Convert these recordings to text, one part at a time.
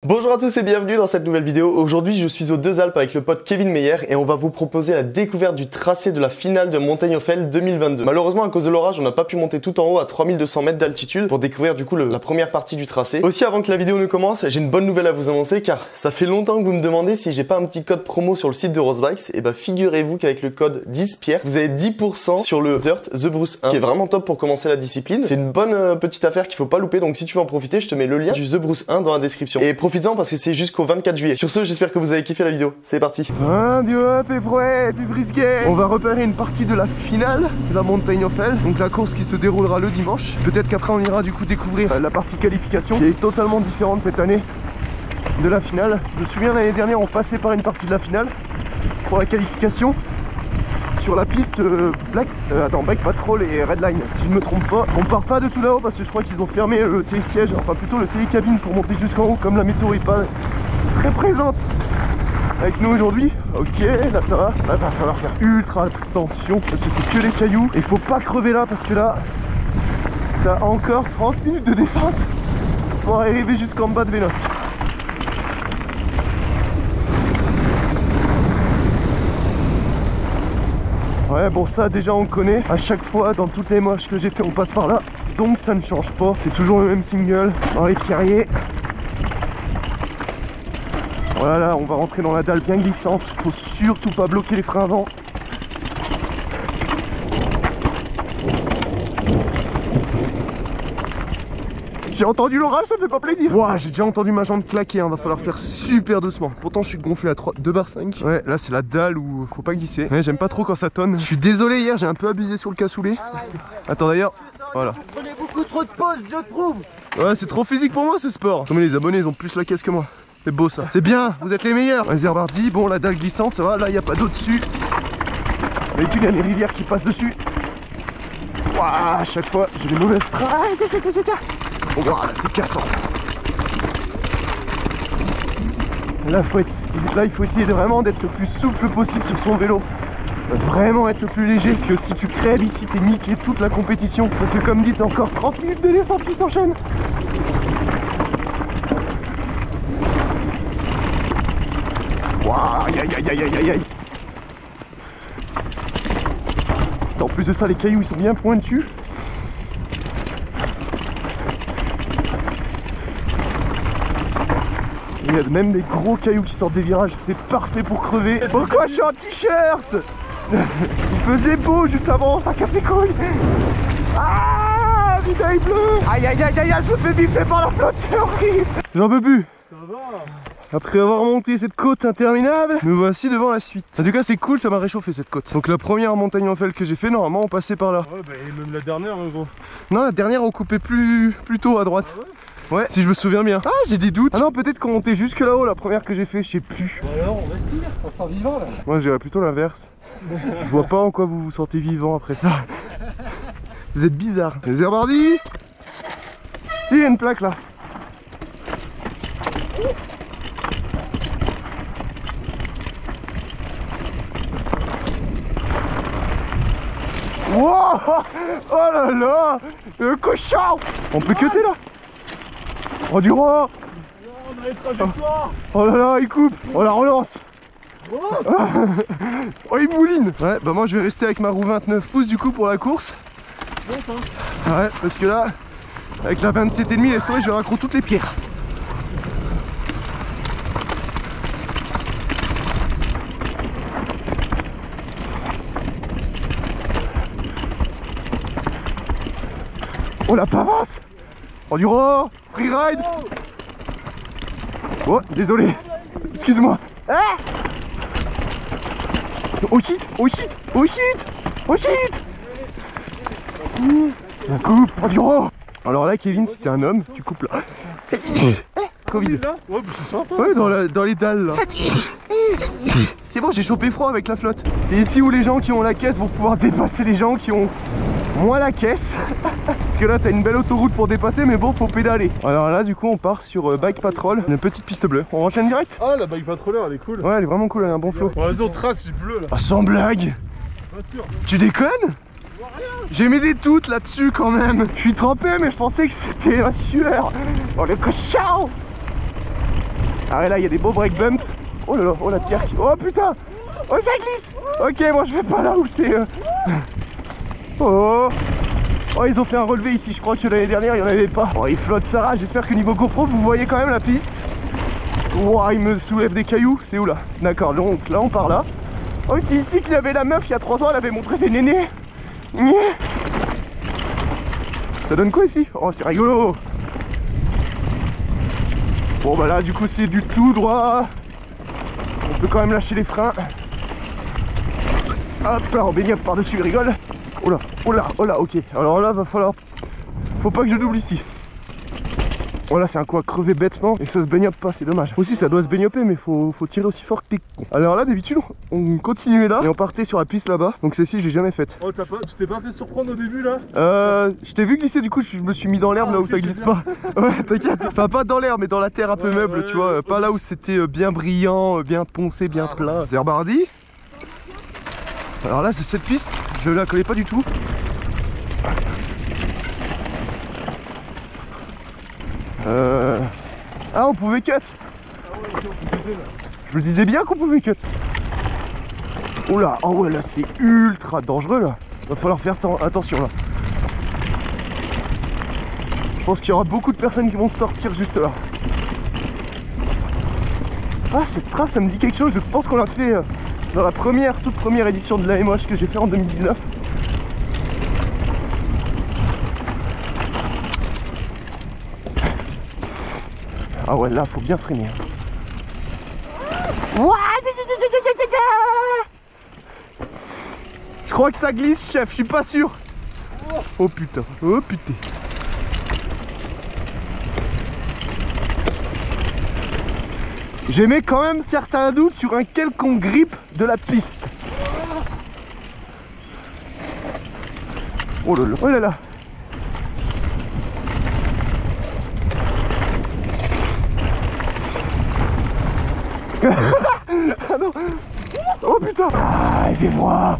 Bonjour à tous et bienvenue dans cette nouvelle vidéo. Aujourd'hui je suis aux Deux Alpes avec le pote Kevin Meyer et on va vous proposer la découverte du tracé de la finale de Montagne of Hell 2022. Malheureusement à cause de l'orage on n'a pas pu monter tout en haut à 3200 mètres d'altitude pour découvrir du coup la première partie du tracé. Aussi avant que la vidéo ne commence, j'ai une bonne nouvelle à vous annoncer car ça fait longtemps que vous me demandez si j'ai pas un petit code promo sur le site de Rosebikes. Et bah figurez-vous qu'avec le code 10Pierre vous avez 10% sur le Dirt The Bruce 1 qui est vraiment top pour commencer la discipline. C'est une bonne petite affaire qu'il faut pas louper, donc si tu veux en profiter je te mets le lien du The Bruce 1 dans la description. Et profites-en parce que c'est jusqu'au 24 juillet. Sur ce, j'espère que vous avez kiffé la vidéo. C'est parti. Dieu, fait frais, fait frisquet. On va repérer une partie de la finale de la Montagne of Hell, donc la course qui se déroulera le dimanche. Peut-être qu'après on ira du coup découvrir la partie qualification qui est totalement différente cette année de la finale. Je me souviens l'année dernière on passait par une partie de la finale pour la qualification sur la piste Bike Patrol et Redline, si je me trompe pas. On part pas de tout là-haut parce que je crois qu'ils ont fermé le télésiège, enfin plutôt le télécabine pour monter jusqu'en haut, comme la météo est pas très présente avec nous aujourd'hui. Ok, là ça va. Là va falloir faire ultra attention parce que c'est que les cailloux et faut pas crever là parce que là t'as encore 30 minutes de descente pour arriver jusqu'en bas de Vénosque. Ouais bon ça déjà on connaît, à chaque fois dans toutes les moches que j'ai fait on passe par là, donc ça ne change pas, c'est toujours le même single dans les pierriers. Voilà, on va rentrer dans la dalle bien glissante, faut surtout pas bloquer les freins avant. J'ai entendu l'orage, ça fait pas plaisir. Ouah, j'ai déjà entendu ma jambe claquer, hein. Va falloir faire super doucement. Pourtant je suis gonflé à 2,5 bar. Ouais, là c'est la dalle où faut pas glisser. Ouais, j'aime pas trop quand ça tonne. Je suis désolé, hier j'ai un peu abusé sur le cassoulet. Attends d'ailleurs, voilà. Vous prenez beaucoup trop de pauses, je trouve. Ouais, c'est trop physique pour moi ce sport. Non mais les abonnés ils ont plus la caisse que moi. C'est beau ça. C'est bien, vous êtes les meilleurs. Réservardi, bon la dalle glissante, ça va, là il n'y a pas d'eau dessus. D'habitude il y a des rivières qui passent dessus. Ouah, à chaque fois j'ai des mauvaises traces. Oh, c'est cassant. Là, il faut essayer vraiment d'être le plus souple possible sur son vélo. Vraiment être le plus léger, que si tu crèves ici, t'es niqué toute la compétition. Parce que comme dit, t'as encore 30 minutes de descente qui s'enchaînent. Waouh, aïe aïe aïe aïe aïe aïe. En plus de ça, les cailloux ils sont bien pointus. Il y a même des gros cailloux qui sortent des virages, c'est parfait pour crever. Pourquoi je suis en t-shirt? Il faisait beau juste avant, ça casse les couilles. Ah, médaille bleue. Aïe aïe aïe aïe, je me fais bifler par la flotte, c'est horrible. J'en peux plus. Ça va. Après avoir monté cette côte interminable, nous voici devant la suite. En tout cas c'est cool, ça m'a réchauffé cette côte. Donc la première montagne of Hell que j'ai fait, normalement on passait par là. Ouais bah et même la dernière gros. Non, la dernière on coupait plus tôt à droite. Ah ouais. Ouais, si je me souviens bien. Ah, j'ai des doutes. Ah non, peut-être qu'on montait jusque là-haut, la première que j'ai fait, je sais plus. Bon alors, on respire, on sent vivant là. Moi, j'irais plutôt l'inverse. Je vois pas en quoi vous vous sentez vivant après ça. Vous êtes bizarre. Réservardi. Si, il y a une plaque là. Wow. Oh là là, le cochon. On peut cutter là. Oh du roi. On a les trajectoires. Oh là là, il coupe. Oh la relance. Oh il mouline. Ouais, bah moi je vais rester avec ma roue 29 pouces du coup pour la course. Bon ça. Ouais, parce que là, avec la 27,5 les souris je vais raccrocher toutes les pierres. Oh la pavasse. Enduro, freeride. Oh, désolé. Excuse-moi. Ah. Oh shit, oh shit, oh shit, oh shit. La coupe, enduro. Alors là, Kevin, si t'es un homme, tu coupes là. Covid. Ouais, bah c'est sympa. Ouais, dans les dalles là. C'est bon, j'ai chopé froid avec la flotte. C'est ici où les gens qui ont la caisse vont pouvoir dépasser les gens qui ont moins la caisse. Parce que là t'as une belle autoroute pour dépasser, mais bon, faut pédaler. Alors là du coup on part sur Bike Patrol, une petite piste bleue. On enchaîne direct? Ah la bike patroller elle est cool. Ouais, elle est vraiment cool, elle a un bon flow. Bon, vas-y on trace, c'est bleu là. Ah, sans blague. Pas sûr. Tu déconnes? J'ai mis des doutes là-dessus quand même. Je suis trempé mais je pensais que c'était la sueur. Oh le cochon. Ah là, il y a des beaux break bumps. Oh là là, oh la terre. Oh putain. Oh ça glisse. Ok, moi je vais pas là où c'est... Oh. Oh, ils ont fait un relevé ici. Je crois que l'année dernière, il n'y en avait pas. Oh, il flotte Sarah. J'espère que niveau GoPro, vous voyez quand même la piste. Ouah, il me soulève des cailloux. C'est où là? D'accord, donc là on part là. Oh, c'est ici qu'il y avait la meuf il y a 3 ans. Elle avait montré ses nénés. Ça donne quoi ici? Oh, c'est rigolo. Bon bah là du coup c'est du tout droit. On peut quand même lâcher les freins. Hop là, on baigne par-dessus, il rigole. Oh là, oh là, oh là, ok. Alors là va falloir... Faut pas que je double ici. Oh là c'est un coup à crever bêtement et ça se baigne pas, c'est dommage. Aussi ça doit se baignoper mais faut tirer aussi fort que t'es con. Alors là d'habitude on continuait là et on partait sur la piste là-bas. Donc celle-ci j'ai jamais faite. Oh tu t'es pas fait surprendre au début là? Je t'ai vu glisser, du coup je me suis mis dans l'herbe là où ça glisse pas. Ouais t'inquiète. Enfin pas dans l'herbe mais dans la terre un peu meuble, tu vois. Pas là où c'était bien brillant, bien poncé, bien plat. C'est rebardi. Alors là c'est cette piste, je la connais pas du tout. Ah on pouvait cut. Je me disais bien qu'on pouvait cut. Oula, oh ouais là c'est ultra dangereux là. Va falloir faire attention là. Je pense qu'il y aura beaucoup de personnes qui vont sortir juste là. Ah cette trace ça me dit quelque chose, je pense qu'on l'a fait dans la toute première édition de la MOH que j'ai fait en 2019. Ah ouais là faut bien freiner. Je crois que ça glisse chef, je suis pas sûr. Oh putain, oh putain. J'émets quand même certains doutes sur un quelconque grip de la piste. Oh là là, oh là là. Ah non. Oh putain. Ah, il fait froid.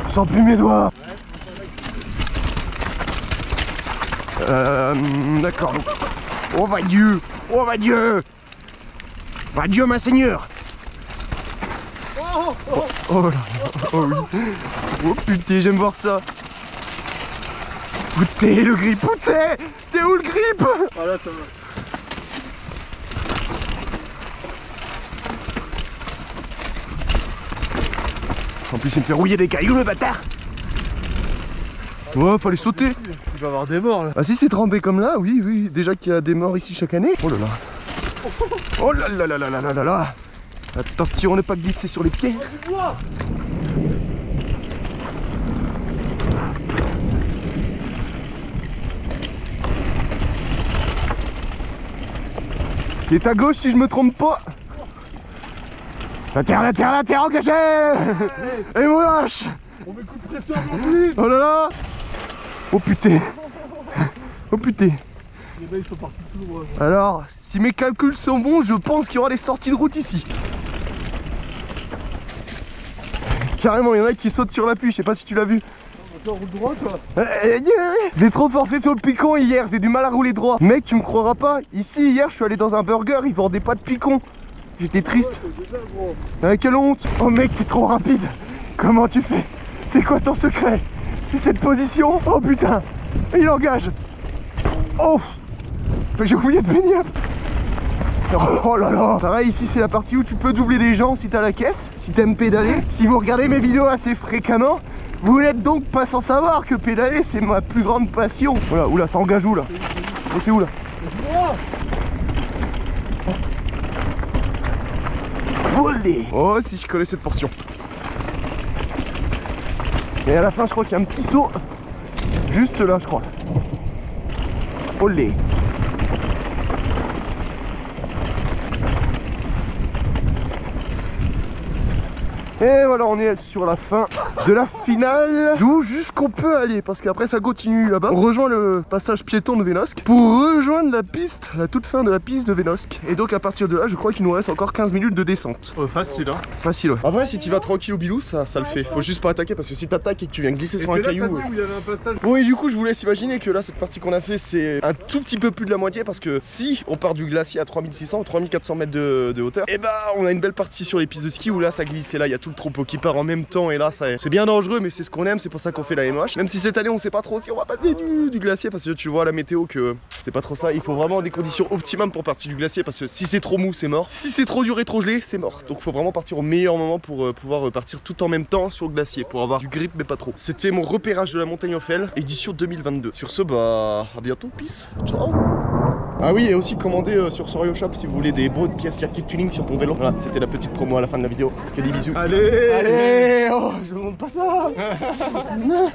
J'en pue mes doigts. D'accord. Oh va Dieu. Oh va Dieu. Va Dieu ma seigneur. Oh là. Oh oui. Oh putain, j'aime voir ça. Putain le grip. Putain. T'es où le grip? Ah là ça va. En plus il me fait rouiller des cailloux le bâtard. Ouais fallait sauter. Il va y avoir des morts là. Ah si c'est trempé comme là, oui oui. Déjà qu'il y a des morts ici chaque année. Oh là là. Oh là là là là là là là là. Attention on n'est pas glissé sur les pieds. C'est à gauche si je me trompe pas. La terre, engagée. Et wesh. On met coup de pression aujourd'hui. Oh là là. Oh putain. Oh putain. Les mecs ils sont partis tout droit. Alors, si mes calculs sont bons, je pense qu'il y aura des sorties de route ici. Carrément, il y en a qui sautent sur l'appui, je sais pas si tu l'as vu. On va roule droit toi. J'ai trop forcé sur le picon hier, j'ai du mal à rouler droit. Mec, tu me croiras pas, ici hier je suis allé dans un burger, ils vendaient pas de picon. J'étais triste. Quelle honte. Oh mec, t'es trop rapide. Comment tu fais? C'est quoi ton secret? C'est cette position? Oh putain. Il engage. Oh. J'ai oublié de baigner. Oh là là. Pareil, ici c'est la partie où tu peux doubler des gens si t'as la caisse, si t'aimes pédaler. Si vous regardez mes vidéos assez fréquemment, vous n'êtes donc pas sans savoir que pédaler c'est ma plus grande passion. Voilà, oula, ça engage où là? Oh, c'est où là? Olé. Oh si je connais cette portion. Et à la fin je crois qu'il y a un petit saut. Juste là je crois. Olé. Et voilà, on est sur la fin de la finale, d'où jusqu'on peut aller, parce qu'après ça continue là-bas. On rejoint le passage piéton de Vénosque pour rejoindre la piste, la toute fin de la piste de Vénosque. Et donc à partir de là, je crois qu'il nous reste encore 15 minutes de descente. Facile hein. Facile, ouais. En vrai, si tu vas tranquille au bilou, ça le fait. Faut juste pas attaquer, parce que si t'attaques et que tu viens glisser sur un caillou. Où il y avait un passage. Bon, et du coup, je vous laisse imaginer que là, cette partie qu'on a fait, c'est un tout petit peu plus de la moitié, parce que si on part du glacier à 3600 ou 3400 mètres de hauteur, et bah on a une belle partie sur les pistes de ski où là ça glisse, et là il y a tout le troupeau qui part en même temps, et là c'est bien dangereux, mais c'est ce qu'on aime, c'est pour ça qu'on fait la MH. Même si cette année on sait pas trop si on va passer du glacier, parce que tu vois à la météo que c'est pas trop ça. Il faut vraiment des conditions optimales pour partir du glacier, parce que si c'est trop mou c'est mort, si c'est trop dur et trop gelé c'est mort. Donc faut vraiment partir au meilleur moment pour pouvoir partir tout en même temps sur le glacier, pour avoir du grip mais pas trop. C'était mon repérage de la montagne Ophel, édition 2022. Sur ce, bah à bientôt, peace, ciao. Ah oui, et aussi commander sur Sorio Shop si vous voulez des bonnes pièces Kirkit Tuning sur ton vélo. Voilà, c'était la petite promo à la fin de la vidéo. Que des bisous. Allez, allez, oh, je vous montre pas ça.